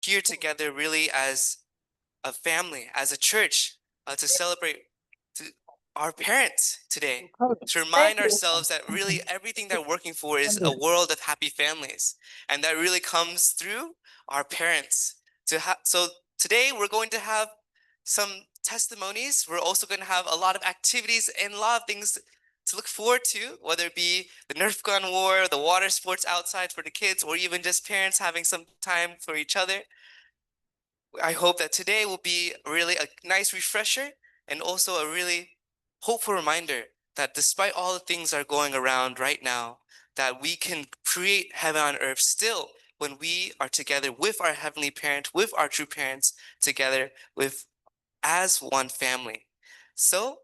here together really as a family, as a church, to celebrate to our parents today, to remind ourselves that really everything that we're working for is a world of happy families, and that really comes through our parents. So today we're going to have some testimonies. We're also going to have a lot of activities and a lot of things to look forward to, whether it be the Nerf gun war, the water sports outside for the kids, or even just parents having some time for each other. I hope that today will be really a nice refresher and also a really hopeful reminder that despite all the things that are going around right now, that we can create heaven on earth still when we are together with our heavenly parent, with our true parents, together with as one family. So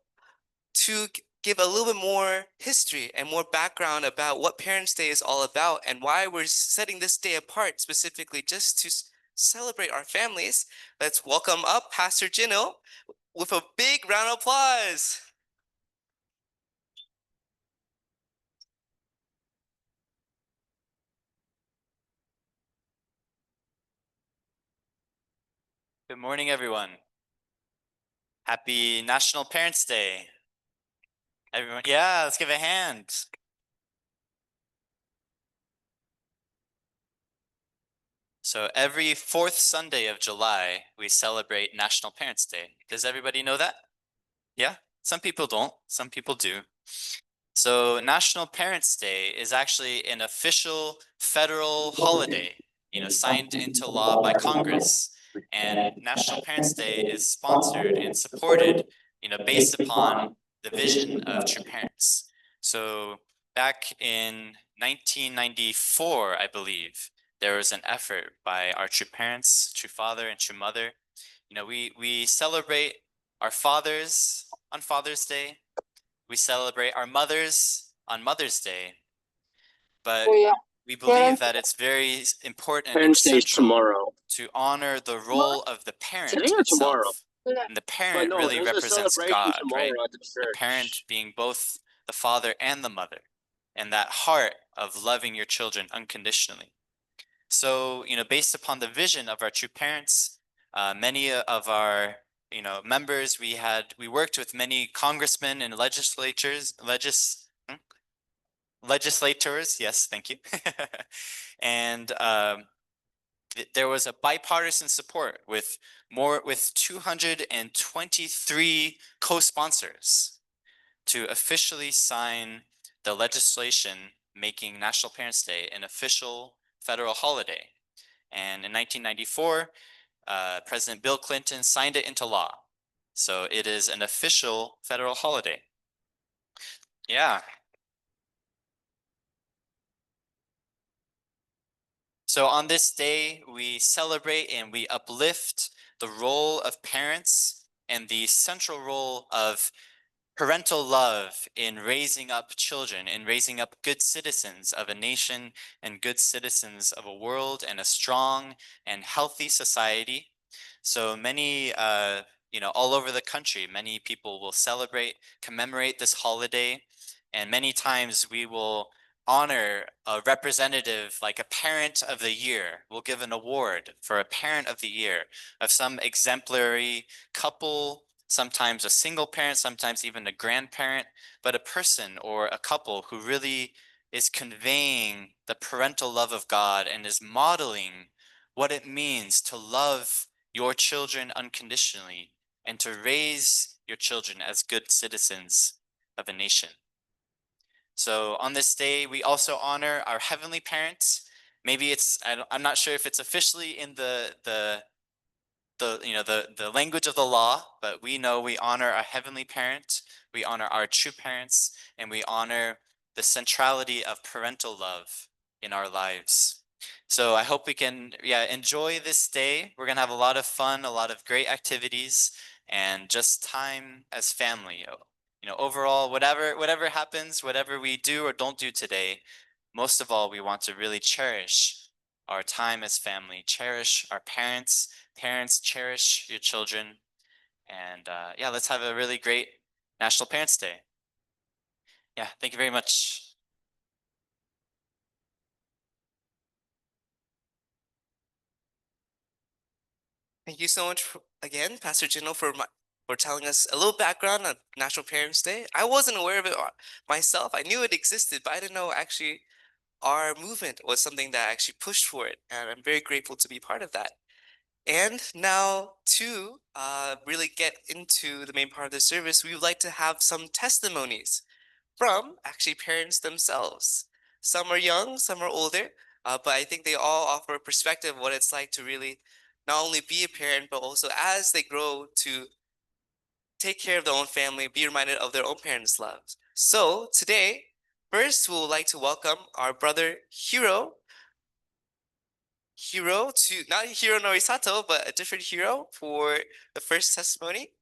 to give a little bit more history and more background about what Parents' Day is all about and why we're setting this day apart specifically just to celebrate our families, let's welcome up Pastor Jino with a big round of applause. Good morning, everyone. Happy National Parents' Day. Everyone, yeah, let's give a hand. So every fourth Sunday of July, we celebrate National Parents' Day. Does everybody know that? Yeah, some people don't, some people do. So National Parents' Day is actually an official federal holiday, signed into law by Congress. And National Parents' Day is sponsored and supported, based upon the vision of true parents. So back in 1994, I believe, there was an effort by our true parents, true father and true mother. We celebrate our fathers on Father's Day. We celebrate our mothers on Mother's Day, but we believe that it's very important and essential to honor the role of the parent itself. And the parent really represents God, right? The parent being both the father and the mother, and that heart of loving your children unconditionally. So, based upon the vision of our true parents, many of our members, we worked with many congressmen and legislators. Yes, thank you. And there was a bipartisan support with 223 co-sponsors to officially sign the legislation making National Parents' Day an official federal holiday. And in 1994, President Bill Clinton signed it into law. So it is an official federal holiday. Yeah. So on this day, we celebrate and we uplift the role of parents and the central role of parental love in raising up children, in raising up good citizens of a nation and good citizens of a world and a strong and healthy society. So many, all over the country, many people will celebrate, commemorate this holiday, and many times we will honor a representative, like a parent of the year. We'll give an award for a parent of the year of some exemplary couple, sometimes a single parent, sometimes even a grandparent, but a person or a couple who really is conveying the parental love of God and is modeling what it means to love your children unconditionally and to raise your children as good citizens of a nation. So on this day, we also honor our heavenly parents. Maybe I'm not sure if it's officially in the language of the law, but we know we honor our heavenly parent, we honor our true parents, and we honor the centrality of parental love in our lives. So I hope we can enjoy this day. We're gonna have a lot of fun, a lot of great activities, and just time as family. Overall, whatever happens, whatever we do or don't do today, most of all, we want to really cherish our time as family, cherish our parents, cherish your children. And let's have a really great National Parents' Day. Yeah, thank you very much. Thank you so much again, Pastor Jino, for telling us a little background on National Parents Day. I wasn't aware of it myself. I knew it existed, but I didn't know actually our movement was something that actually pushed for it, and I'm very grateful to be part of that. And now to really get into the main part of the service, we would like to have some testimonies from actually parents themselves. Some are young, some are older, but I think they all offer a perspective of what it's like to really not only be a parent, but also as they grow to take care of their own family, be reminded of their own parents' love. So today, first we would like to welcome our brother Hiro to not Hiro Norisato, but a different Hiro for the first testimony.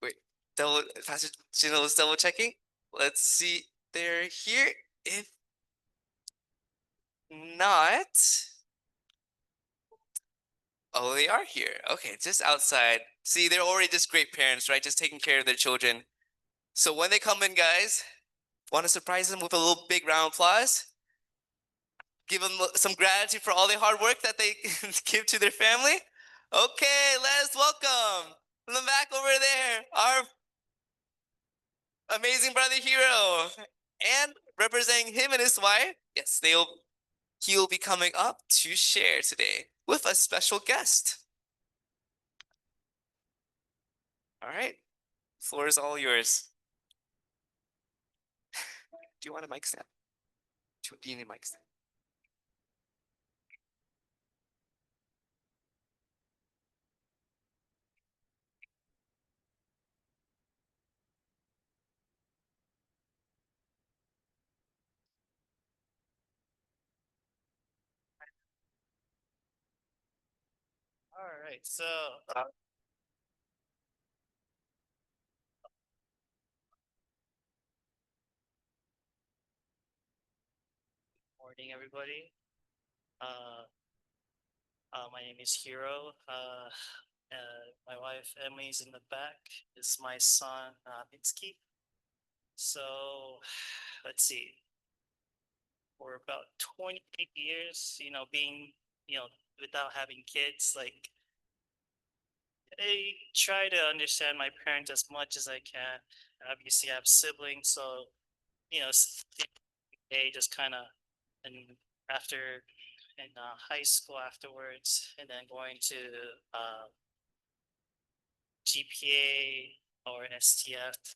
Wait, Pastor Jino is double checking. Let's see, they're here. If not, oh, they are here. Okay, just outside. See, they're already just great parents, right? Just taking care of their children. So when they come in, guys, want to surprise them with a little big round of applause? Give them some gratitude for all the hard work that they give to their family? Okay, let's welcome from the back over there, our amazing brother Hiro. And representing him and his wife, yes, he'll be coming up to share today with a special guest. All right, floor is all yours. Do you want a mic stand? Do you need a mic stand? All right, so morning, everybody. My name is Hiro. My wife Emily's in the back. This is my son Mitsuki. So let's see. For about 28 years, being without having kids, like I try to understand my parents as much as I can. Obviously, I have siblings, so they just kind of, and after in high school afterwards, and then going to uh, GPA or STF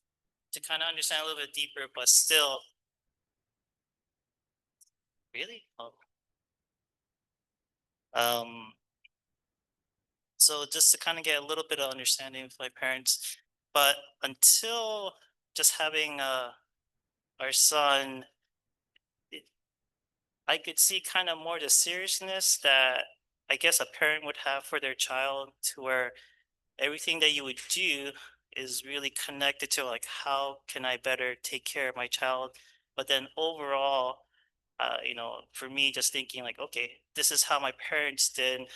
to kind of understand a little bit deeper, but still, really. Um, so just to kind of get a little bit of understanding of my parents, but until just having our son, I could see kind of more the seriousness that I guess a parent would have for their child, to where everything that you would do is really connected to like how can I better take care of my child. But then overall, for me, just thinking like, okay, this is how my parents did.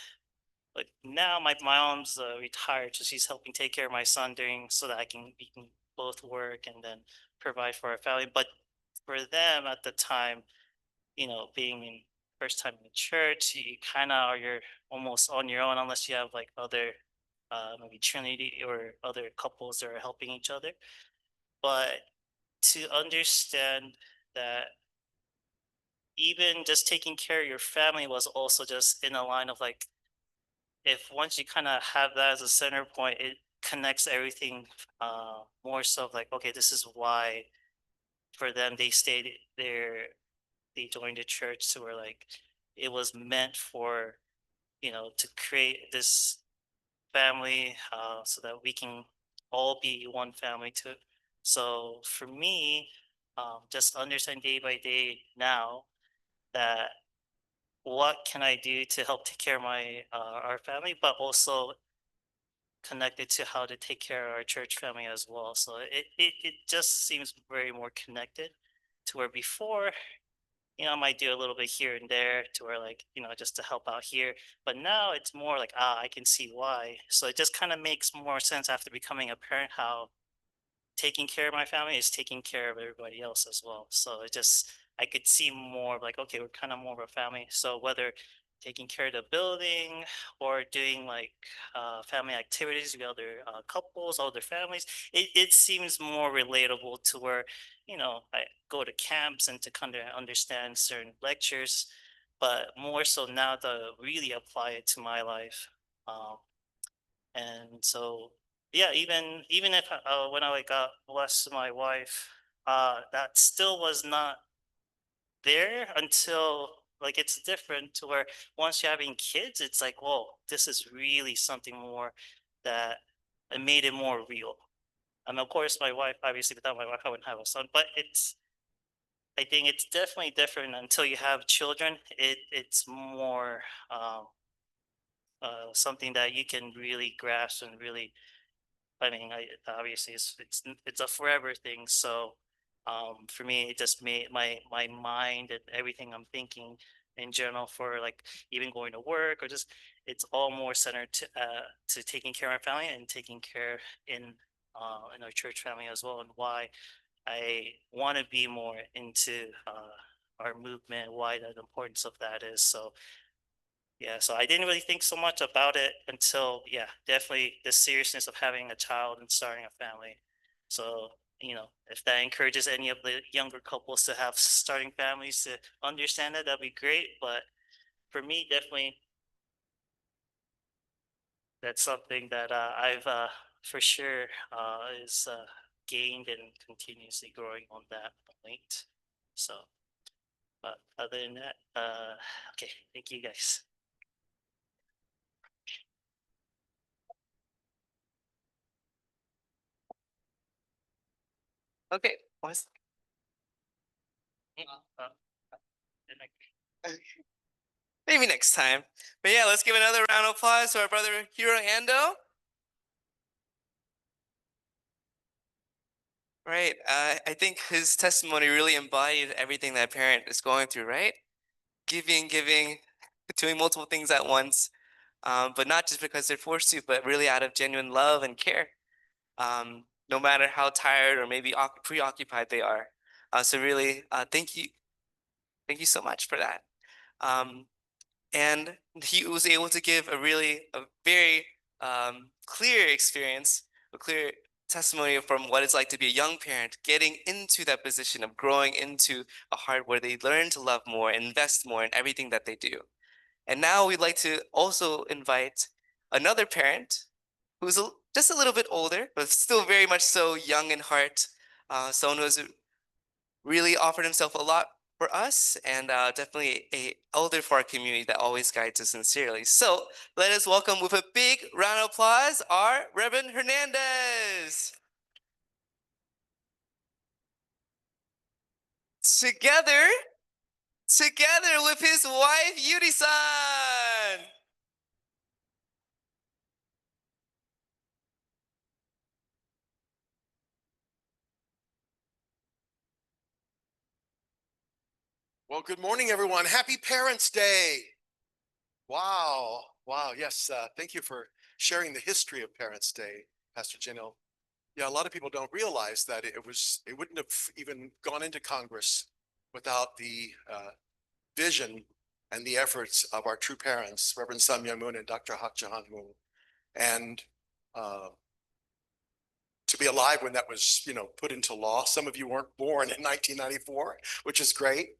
But now my mom's retired, so she's helping take care of my son during, so that we can both work and then provide for our family. But for them at the time, being in first time in church, you kind of are, you're almost on your own unless you have like other maybe Trinity or other couples that are helping each other. But to understand that even just taking care of your family was also just in a line of like, if once you kind of have that as a center point, it connects everything more so of like, okay, this is why for them they stayed there, they joined the church, so we're like, it was meant for, to create this family so that we can all be one family too. So for me, just understand day by day now that what can I do to help take care of my our family, but also connected to how to take care of our church family as well. So it just seems very more connected to where before, I might do a little bit here and there to where like, just to help out here. But now it's more like, I can see why. So it just kind of makes more sense after becoming a parent, how taking care of my family is taking care of everybody else as well. So I could see more of like, okay, we're kind of more of a family. So whether taking care of the building or doing like family activities with other couples, other families. It seems more relatable to where, you know, I go to camps and to kind of understand certain lectures, but more so now to really apply it to my life. And so, yeah, even if when I got blessed with my wife, that still was not there until like it's different to where once you're having kids, it's like, whoa, this is really something more that it made it more real. And of course, my wife, obviously, without my wife, I wouldn't have a son. But I think it's definitely different until you have children. It's more something that you can really grasp and really. I mean, obviously it's a forever thing. So, for me, it just made my mind and everything I'm thinking in general for like even going to work or just it's all more centered to taking care of our family and taking care in our church family as well, and why I want to be more into our movement, why the importance of that is. So yeah, so I didn't really think so much about it until, yeah, definitely the seriousness of having a child and starting a family. So, you know, if that encourages any of the younger couples to have starting families to understand it, that'd be great. But for me, definitely, that's something that I've for sure is gained and continuously growing on that point. So, but other than that, okay, thank you guys. Okay. Uh, and Maybe next time. But yeah, let's give another round of applause to our brother Hiro Ando. Right. I think his testimony really embodied everything that a parent is going through, right? Giving, doing multiple things at once, but not just because they're forced to, but really out of genuine love and care, no matter how tired or maybe preoccupied they are. So really, thank you so much for that. And he was able to give a very clear experience, a clear testimony from what it's like to be a young parent, getting into that position of growing into a heart where they learn to love more, invest more in everything that they do. And now we'd like to also invite another parent who's just a little bit older, but still very much so young in heart, someone who has really offered himself a lot for us and definitely a elder for our community that always guides us sincerely. So let us welcome with a big round of applause our Reverend Hernandez. Together with his wife Yuri-san. Well, good morning, everyone. Happy Parents' Day. Wow. Wow. Yes. Thank you for sharing the history of Parents' Day, Pastor Janil. Yeah, a lot of people don't realize that it wouldn't have even gone into Congress without the vision and the efforts of our true parents, Reverend Sun Myung Moon and Dr. Hak Jahan Moon. And to be alive when that was, put into law. Some of you weren't born in 1994, which is great.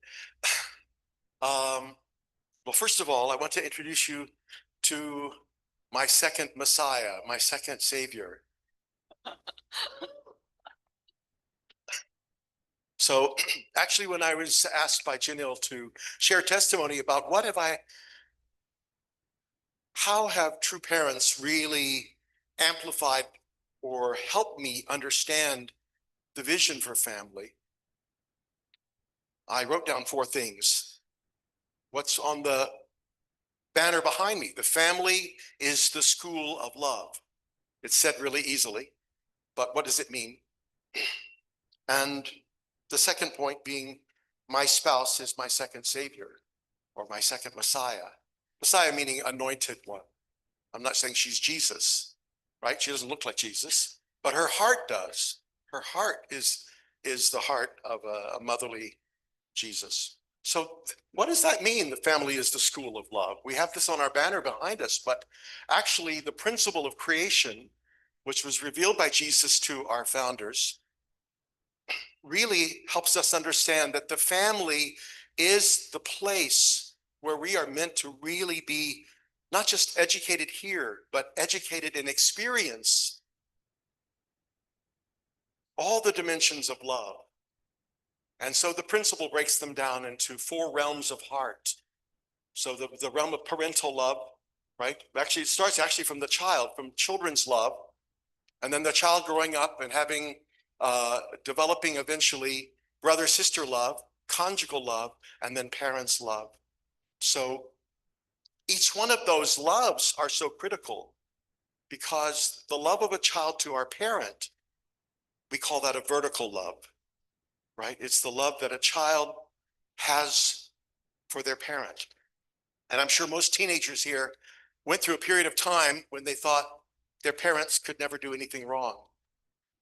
Well, first of all, I want to introduce you to my second Messiah, my second Savior. So actually, when I was asked by Janil to share testimony about how have true parents really amplified or helped me understand the vision for family, I wrote down 4 things. What's on the banner behind me? The family is the school of love. It's said really easily, but what does it mean? And the second point being, my spouse is my second Savior or my second Messiah. Messiah meaning anointed one. I'm not saying she's Jesus, right? She doesn't look like Jesus, but her heart does. Her heart is the heart of a motherly Jesus. So what does that mean? The family is the school of love. We have this on our banner behind us, but actually the principle of creation, which was revealed by Jesus to our founders, really helps us understand that the family is the place where we are meant to really be not just educated here, but educated in experience all the dimensions of love. And so the principle breaks them down into 4 realms of heart. So the realm of parental love, right? Actually, it starts actually from the child, from children's love, and then the child growing up and having, developing eventually brother-sister love, conjugal love, and then parents' love. So each one of those loves are so critical because the love of a child to our parent, we call that a vertical love, right? It's the love that a child has for their parent. And I'm sure most teenagers here went through a period of time when they thought their parents could never do anything wrong,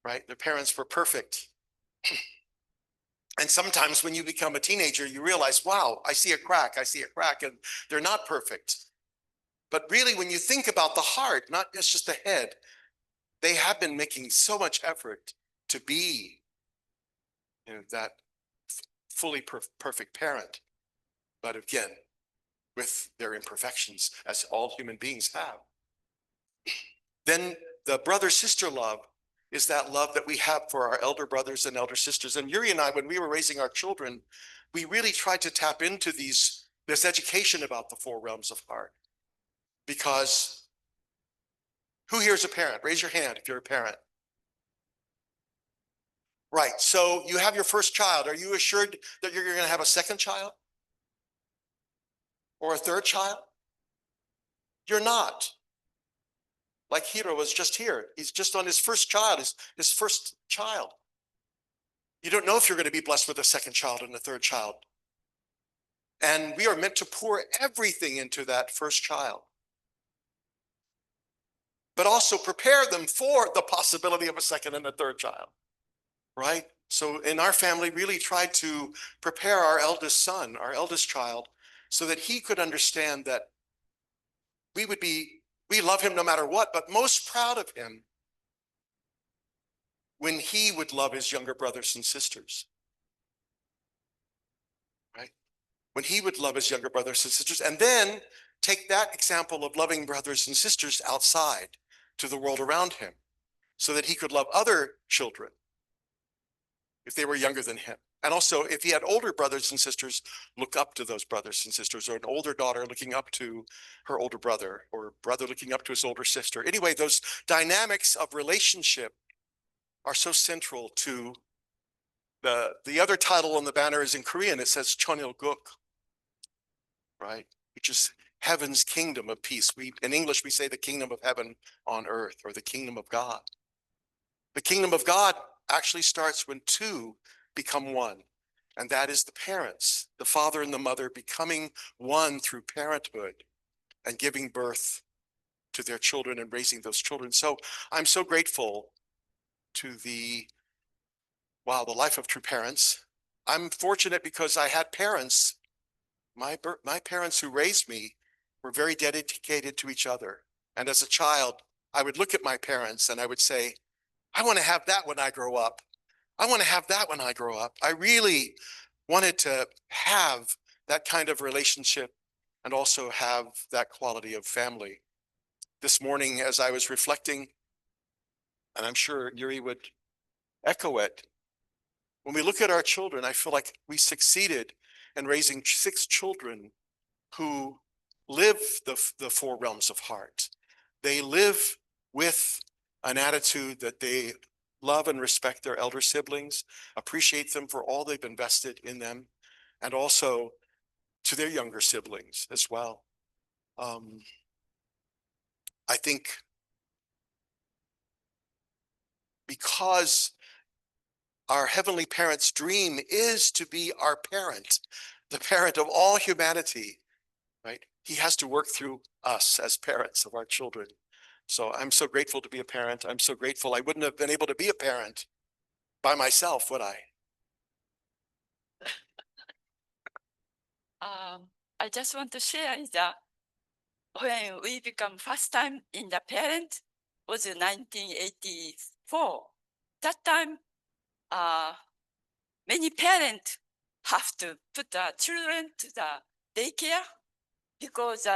right? Their parents were perfect. And sometimes when you become a teenager, you realize, wow, I see a crack, and they're not perfect. But really, when you think about the heart, not just the head, they have been making so much effort to be, that fully perfect parent. But again, with their imperfections, as all human beings have. Then the brother-sister love is that love that we have for our elder brothers and elder sisters. And Yuri and I, when we were raising our children, we really tried to tap into this education about the 4 realms of heart. Because who here is a parent? Raise your hand if you're a parent. Right, so you have your first child. Are you assured that you're going to have a second child? Or a third child? You're not. Like Hiro was just here. He's just on his first child, his first child. You don't know if you're going to be blessed with a second child and a third child. And we are meant to pour everything into that first child. But also prepare them for the possibility of a second and a third child, right? So in our family, really tried to prepare our eldest son, our eldest child, so that he could understand that we love him no matter what, but most proud of him when he would love his younger brothers and sisters, right? When he would love his younger brothers and sisters, and then take that example of loving brothers and sisters outside to the world around him so that he could love other children if they were younger than him. And also, if he had older brothers and sisters, look up to those brothers and sisters, or an older daughter looking up to her older brother, or brother looking up to his older sister. Anyway, those dynamics of relationship are so central to the other title on the banner is in Korean. It says Cheonilguk, right? Which is heaven's kingdom of peace. In English, we say the kingdom of heaven on earth, or the kingdom of God. The kingdom of God actually starts when 2 become 1. And that is the parents, the father and the mother becoming one through parenthood and giving birth to their children and raising those children. So I'm so grateful to the life of true parents. I'm fortunate because I had parents, my parents who raised me were very dedicated to each other. And as a child, I would look at my parents and I would say, I want to have that when I grow up. I want to have that when I grow up. I really wanted to have that kind of relationship and also have that quality of family. This morning, as I was reflecting, and I'm sure Yuri would echo it, when we look at our children, I feel like we succeeded in raising 6 children who live the 4 realms of heart. They live with an attitude that they love and respect their elder siblings, appreciate them for all they've invested in them, and also to their younger siblings as well. I think because our heavenly parent's dream is to be our parent, the parent of all humanity, right? He has to work through us as parents of our children. So I'm so grateful to be a parent. I'm so grateful. I wouldn't have been able to be a parent by myself, would I? I just want to share is that when we become first time in the parent was in 1984. That time, many parents have to put the children to the daycare because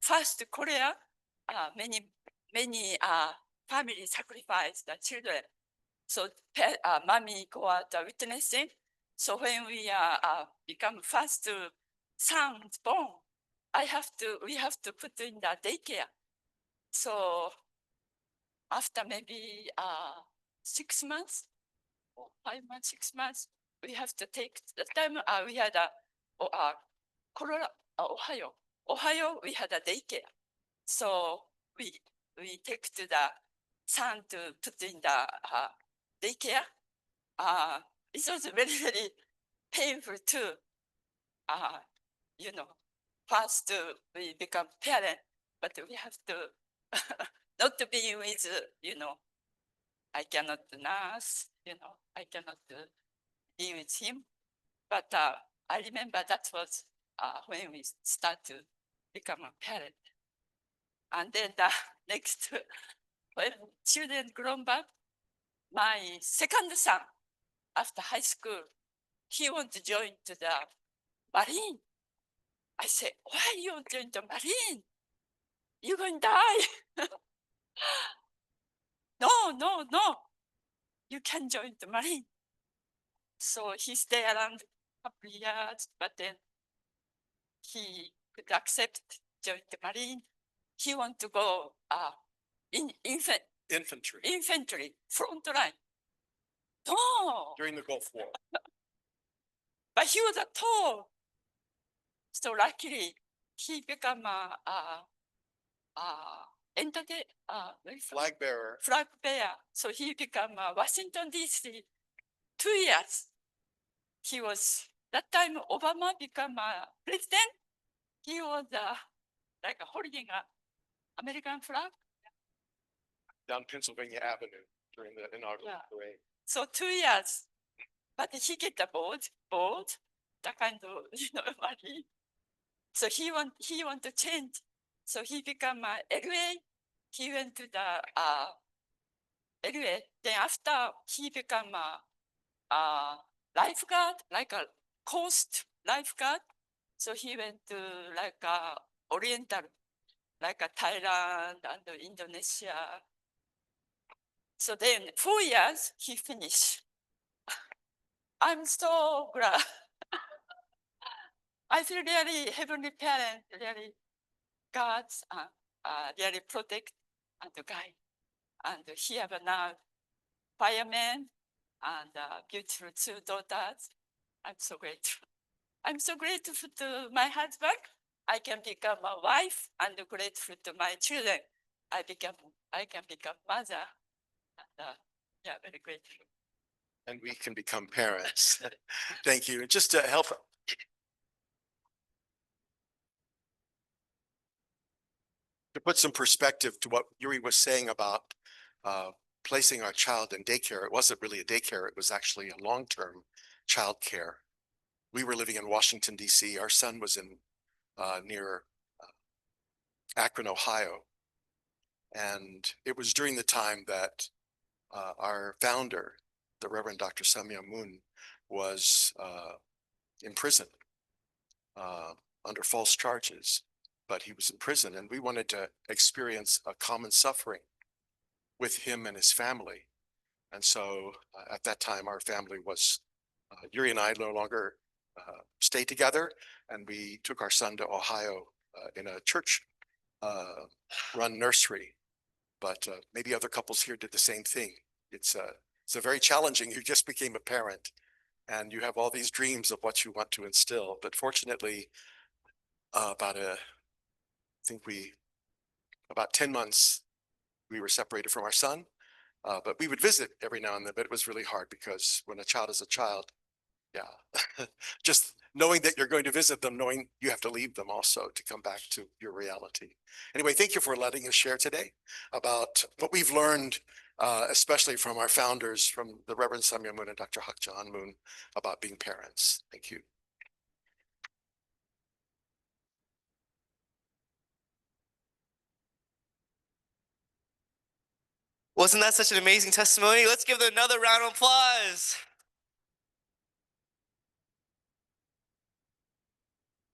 first Korea, many families sacrifice the children. So mommy go out witnessing. So when we become first son born, we have to put in the daycare. So after maybe 6 months, or 5 months, 6 months, we have to take the time we had Colorado, Ohio, we had a daycare. So we take to the son to put in the daycare. It was very, very painful too. You know, first we become parent, but we have to not to be with, I cannot nurse, I cannot be with him. But I remember that was when we start to become a parent. And then the next, when children grown up, my second son, after high school, he want to join to the Marine. I said, why you want to join the Marine? You're going to die. No. You can join the Marine. So he stayed around a couple of years, but then he could accept join the Marine. He want to go in infantry front line. No, During the Gulf War. but he was a tall. So luckily, he become Flag bearer. flag bearer. So he become Washington D.C. 2 years. He was that time Obama become president. He was like holding a American flag. Down Pennsylvania Avenue during the inaugural parade. So 2 years, but he get the board, that kind of money. So he want to change. So he become LA. He went to the LA. Then after he become lifeguard, like a coast lifeguard. So he went to like Oriental, like a Thailand and Indonesia. So then 4 years he finished. I'm so glad. I feel really heavenly parent, really God's really protect and guide. And he have now fireman and beautiful 2 daughters. I'm so grateful. I'm so grateful to my husband. I can become a wife and grateful to my children. I can become mother. And, yeah, very grateful. And we can become parents. Thank you. And just to help. To put some perspective to what Yuri was saying about placing our child in daycare, it wasn't really a daycare, it was actually a long-term child care. We were living in Washington, D.C. Our son was in near Akron, Ohio. And it was during the time that our founder, the Reverend Dr. Samya Moon, was in prison under false charges, but he was in prison, and we wanted to experience a common suffering with him and his family. And so at that time, our family was, Yuri and I no longer stayed together, and we took our son to Ohio in a church run nursery. But maybe other couples here did the same thing. It's a very challenging. You just became a parent, and you have all these dreams of what you want to instill. But fortunately, about 10 months, we were separated from our son. But we would visit every now and then, but it was really hard because when a child is a child, yeah, just knowing that you're going to visit them, knowing you have to leave them also to come back to your reality. Anyway, thank you for letting us share today about what we've learned, especially from our founders, from the Reverend Samya Moon and Dr. Hak Ja Han Moon, about being parents. Thank you. Wasn't that such an amazing testimony? Let's give them another round of applause.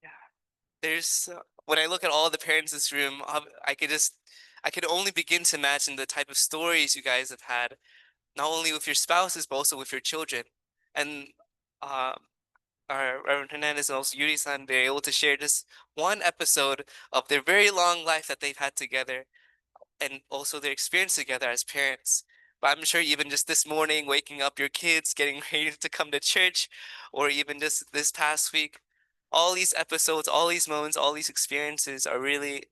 Yeah, there's when I look at all the parents in this room, I could only begin to imagine the type of stories you guys have had, not only with your spouses, but also with your children. And uh, our Reverend Hernandez and also Yuri-san, they're able to share just one episode of their very long life that they've had together, and also their experience together as parents. But I'm sure even just this morning, waking up your kids, getting ready to come to church, or even just this past week, all these episodes, all these moments, all these experiences are really,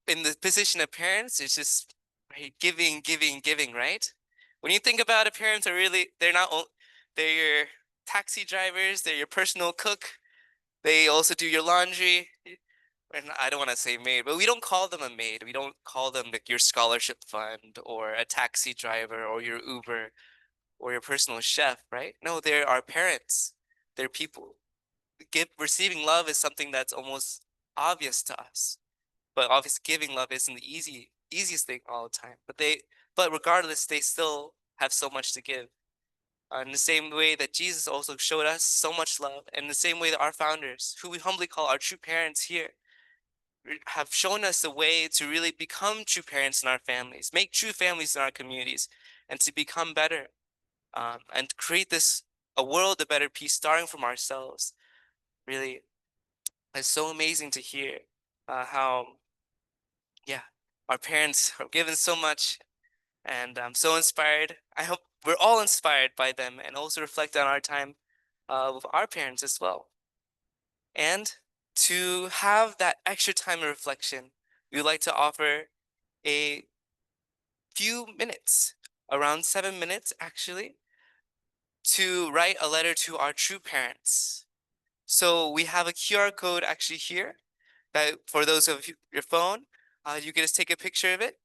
in the position of parents, it's just right, giving, giving, giving, right? When you think about it, parents are really, they're your taxi drivers, they're your personal cook, they also do your laundry. And I don't want to say maid, but we don't call them a maid. We don't call them like your scholarship fund or a taxi driver or your Uber or your personal chef, right? No, they're our parents. They're people. Receiving love is something that's almost obvious to us, but obviously giving love isn't the easiest thing all the time. But regardless, they still have so much to give. In the same way that Jesus also showed us so much love, and in the same way that our founders, who we humbly call our true parents here, have shown us a way to really become true parents in our families, make true families in our communities, and to become better, and create a world of better peace, starting from ourselves. Really, it's so amazing to hear how, yeah, our parents are given so much, and I'm so inspired. I hope we're all inspired by them, and also reflect on our time with our parents as well. And to have that extra time of reflection, we would like to offer a few minutes, around 7 minutes actually, to write a letter to our true parents. So we have a QR code actually here that for those of your phone, you can just take a picture of it,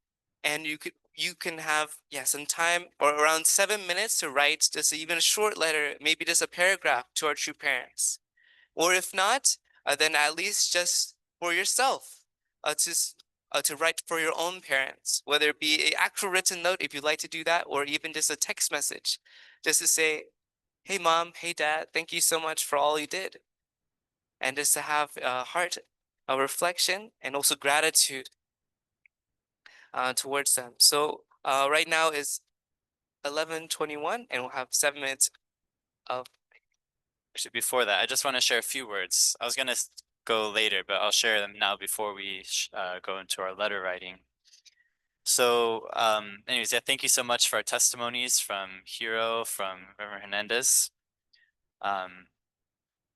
and you can have some time or around 7 minutes to write just even a short letter, maybe just a paragraph to our true parents. Or if not, then at least just for yourself, to write for your own parents, whether it be an actual written note if you'd like to do that, or even just a text message, just to say, hey mom, hey dad, thank you so much for all you did. And just to have a heart, a reflection, and also gratitude towards them. So right now is 11:21, and we'll have 7 minutes of. Actually, before that, I just want to share a few words. I was gonna go later, but I'll share them now before we go into our letter writing. So, anyways, yeah, thank you so much for our testimonies from Hiro, from Reverend Hernandez.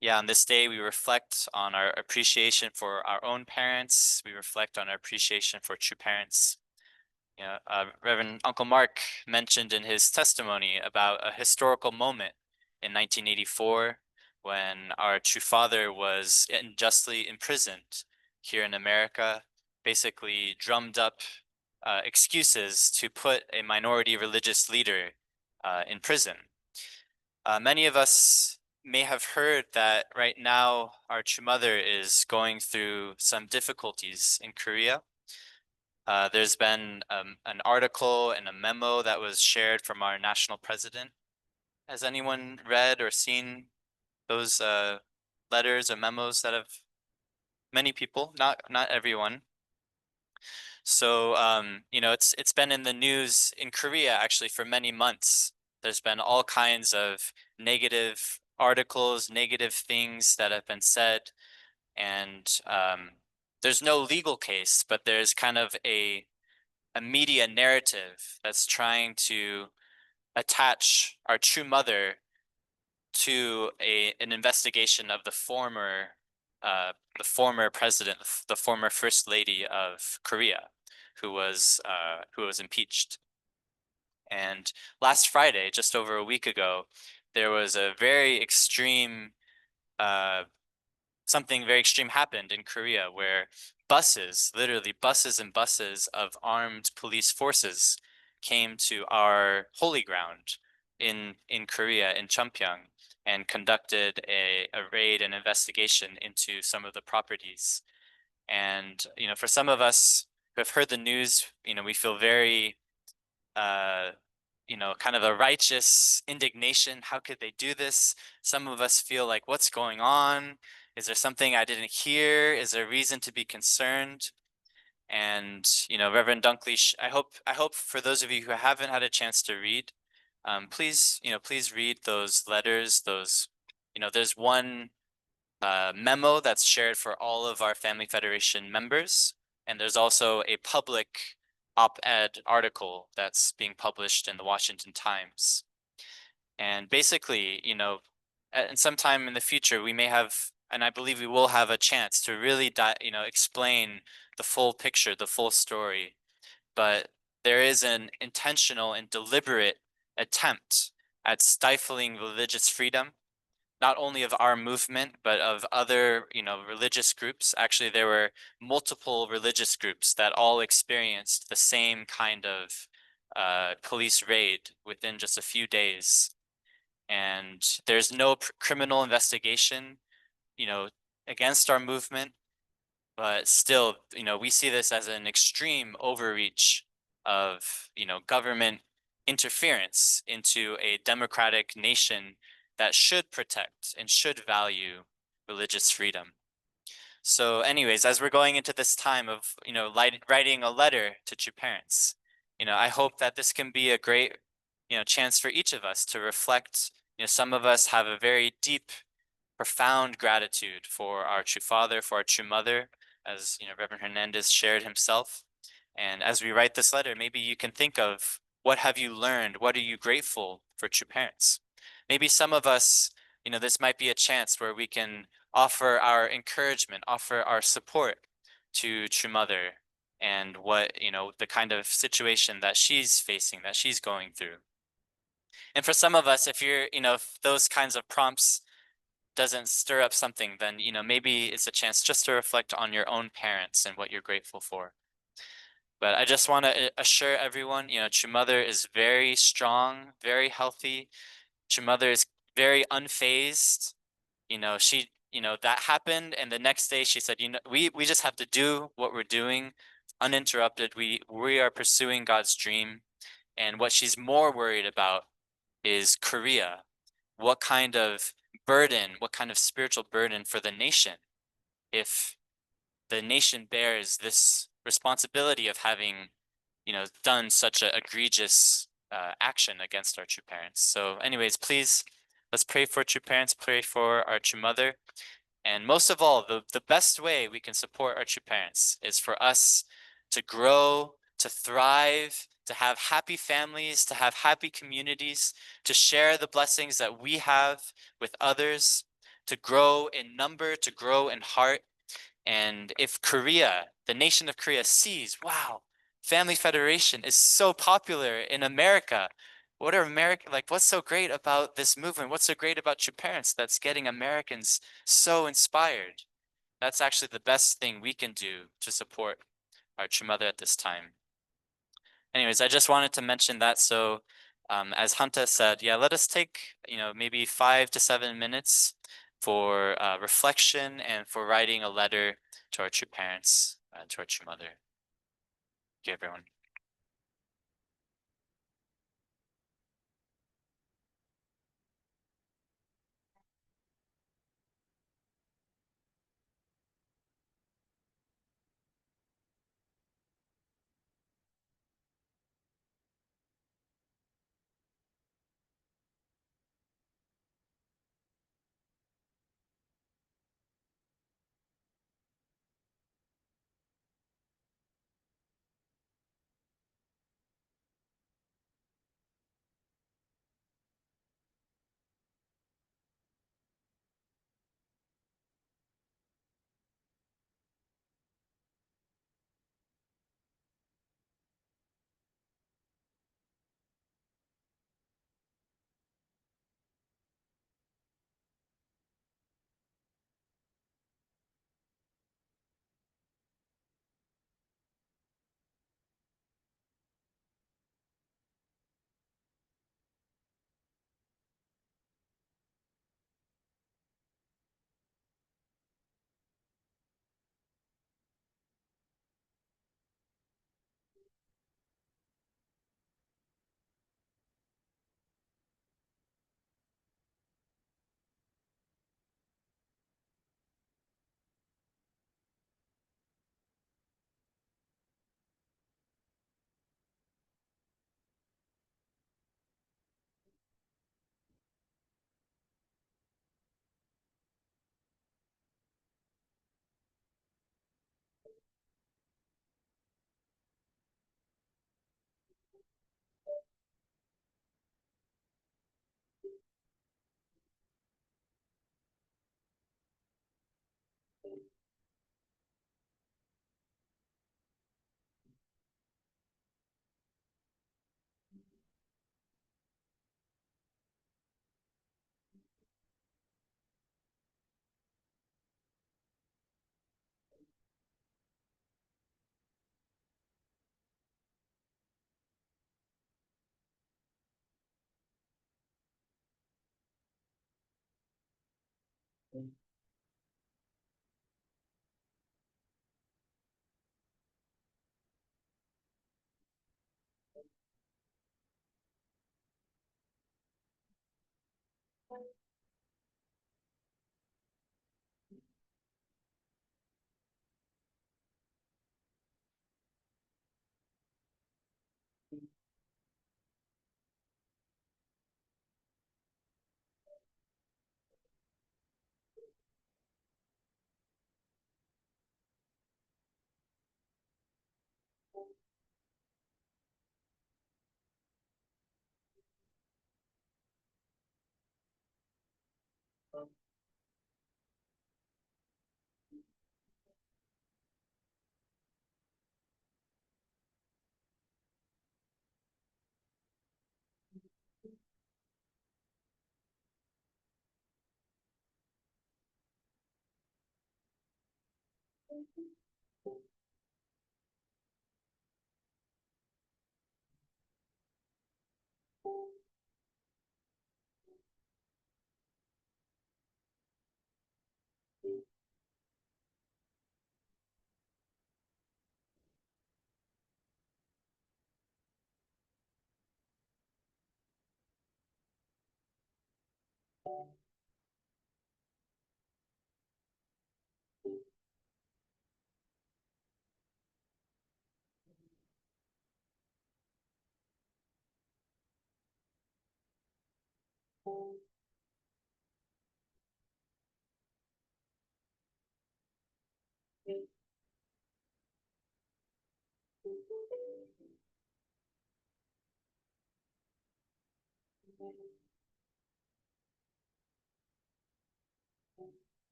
Yeah, on this day, we reflect on our appreciation for our own parents. We reflect on our appreciation for true parents. Yeah, Reverend Uncle Mark mentioned in his testimony about a historical moment in 1984 when our true father was unjustly imprisoned here in America, basically drummed up excuses to put a minority religious leader in prison. Many of us may have heard that right now our true mother is going through some difficulties in Korea. There's been an article and a memo that was shared from our national president. Has anyone read or seen those letters or memos that have many people, not everyone. So you know, it's been in the news in Korea actually for many months. There's been all kinds of negative articles, negative things that have been said, and there's no legal case, but there's kind of a media narrative that's trying to attach our true mother to an investigation of the former president, the former first lady of Korea, who was impeached. And last Friday, just over a week ago, there was a very extreme something very extreme happened in Korea where buses, literally buses and buses of armed police forces came to our holy ground in Korea, in Cheonpyeong, and conducted a raid and investigation into some of the properties. And, you know, for some of us who have heard the news, you know, we feel very kind of a righteous indignation. How could they do this? Some of us feel like, what's going on? Is there something I didn't hear? Is there reason to be concerned? And, Reverend Dunkley, I hope for those of you who haven't had a chance to read, please read those letters, there's one memo that's shared for all of our Family Federation members. And there's also a public op-ed article that's being published in the Washington Times. And basically, at sometime in the future, we may have, and I believe we will have a chance to really, explain the full picture, the full story. But there is an intentional and deliberate attempt at stifling religious freedom, not only of our movement, but of other, religious groups. Actually, there were multiple religious groups that all experienced the same kind of police raid within just a few days. And there's no criminal investigation, against our movement, but still, we see this as an extreme overreach of, government interference into a democratic nation that should protect and should value religious freedom. So anyways, as we're going into this time of, writing a letter to True Parents, I hope that this can be a great, chance for each of us to reflect. Some of us have a very deep, profound gratitude for our true father, for our true mother, as Reverend Hernandez shared himself. And as we write this letter, maybe you can think of, what have you learned? What are you grateful for True Parents? Maybe some of us, this might be a chance where we can offer our encouragement, offer our support to True Mother and what, the kind of situation that she's facing, that she's going through. And for some of us, if you're, if those kinds of prompts doesn't stir up something, then, maybe it's a chance just to reflect on your own parents and what you're grateful for. But I just want to assure everyone, True Mother is very strong, very healthy. True Mother is very unfazed. She, that happened. And the next day she said, we just have to do what we're doing uninterrupted. We are pursuing God's dream. And what she's more worried about is Korea. What kind of burden, what kind of spiritual burden for the nation if the nation bears this responsibility of having, done such an egregious action against our true parents. So anyways, please, let's pray for True Parents, pray for our true mother. And most of all, the best way we can support our true parents is for us to grow, to thrive, to have happy families, to have happy communities, to share the blessings that we have with others, to grow in number, to grow in heart. And if Korea, the nation of Korea, sees, wow, Family Federation is so popular in America. What's so great about this movement? What's so great about True Parents that's getting Americans so inspired? That's actually the best thing we can do to support our true mother at this time. Anyways, I just wanted to mention that. So as Hanta said, yeah, let us take, maybe 5 to 7 minutes for reflection and for writing a letter to our true parents, to our true mother. Thank you, everyone.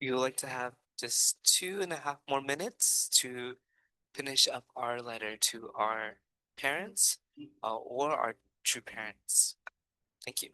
We would like to have just 2.5 more minutes to finish up our letter to our parents or our true parents. Thank you.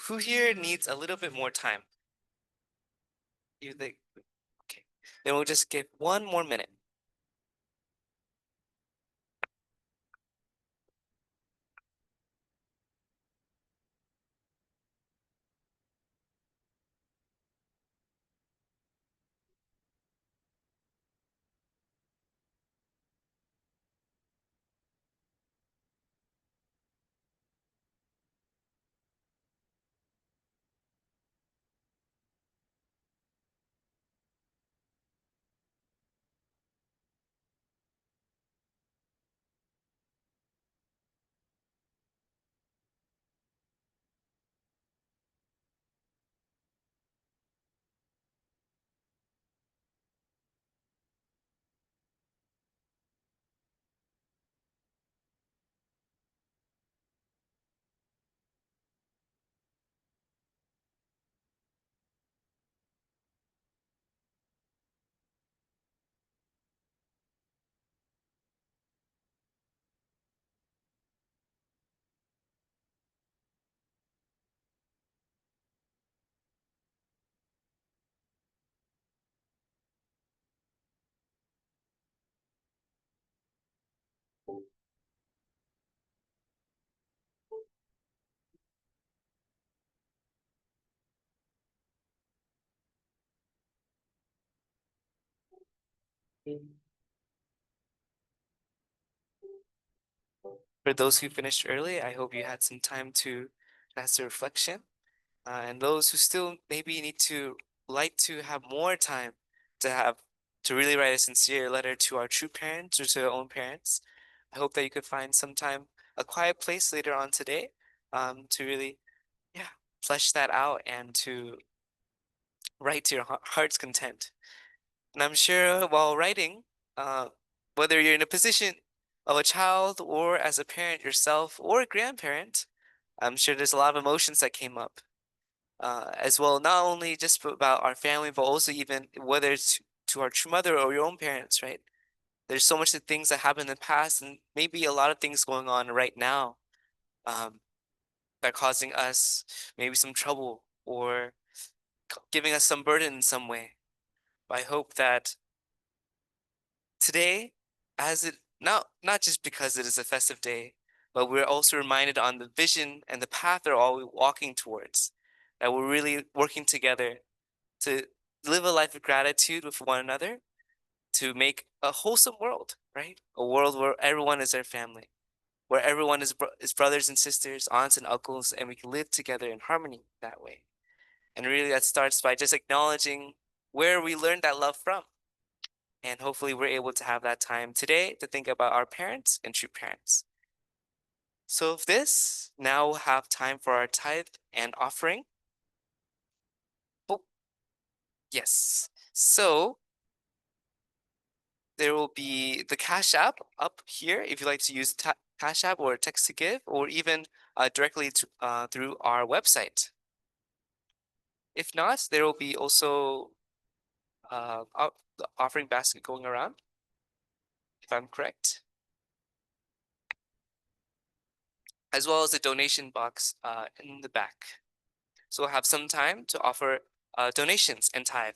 Who here needs a little bit more time? You think Then we'll just give 1 more minute. For those who finished early, I hope you had some time to that's the reflection. And those who still maybe need to like to have more time to really write a sincere letter to our true parents or to their own parents. I hope that you could find some time, a quiet place later on today, to really, yeah, flesh that out and to write to your heart's content. And I'm sure while writing, whether you're in a position of a child or as a parent yourself or a grandparent, I'm sure there's a lot of emotions that came up as well, not only just about our family, but also even whether it's to our true mother or your own parents, right? There's so much of things that happened in the past, and maybe a lot of things going on right now um, that are causing us maybe some trouble or giving us some burden in some way. But I hope that today, as it not just because it is a festive day, but we're also reminded on the vision and the path they're all walking towards, that we're really working together to live a life of gratitude with one another, to make a wholesome world, right? A world where everyone is our family, where everyone is brothers and sisters, aunts and uncles, and we can live together in harmony that way. And really, that starts by just acknowledging where we learned that love from. And hopefully, we're able to have that time today to think about our parents and true parents. So, with this, now we'll have time for our tithe and offering. Oh, yes. So, there will be the Cash App up here if you'd like to use Cash App or text to give, or even directly through our website. If not, there will be also the offering basket going around, if I'm correct, as well as the donation box in the back. So we'll have some time to offer donations and tithe.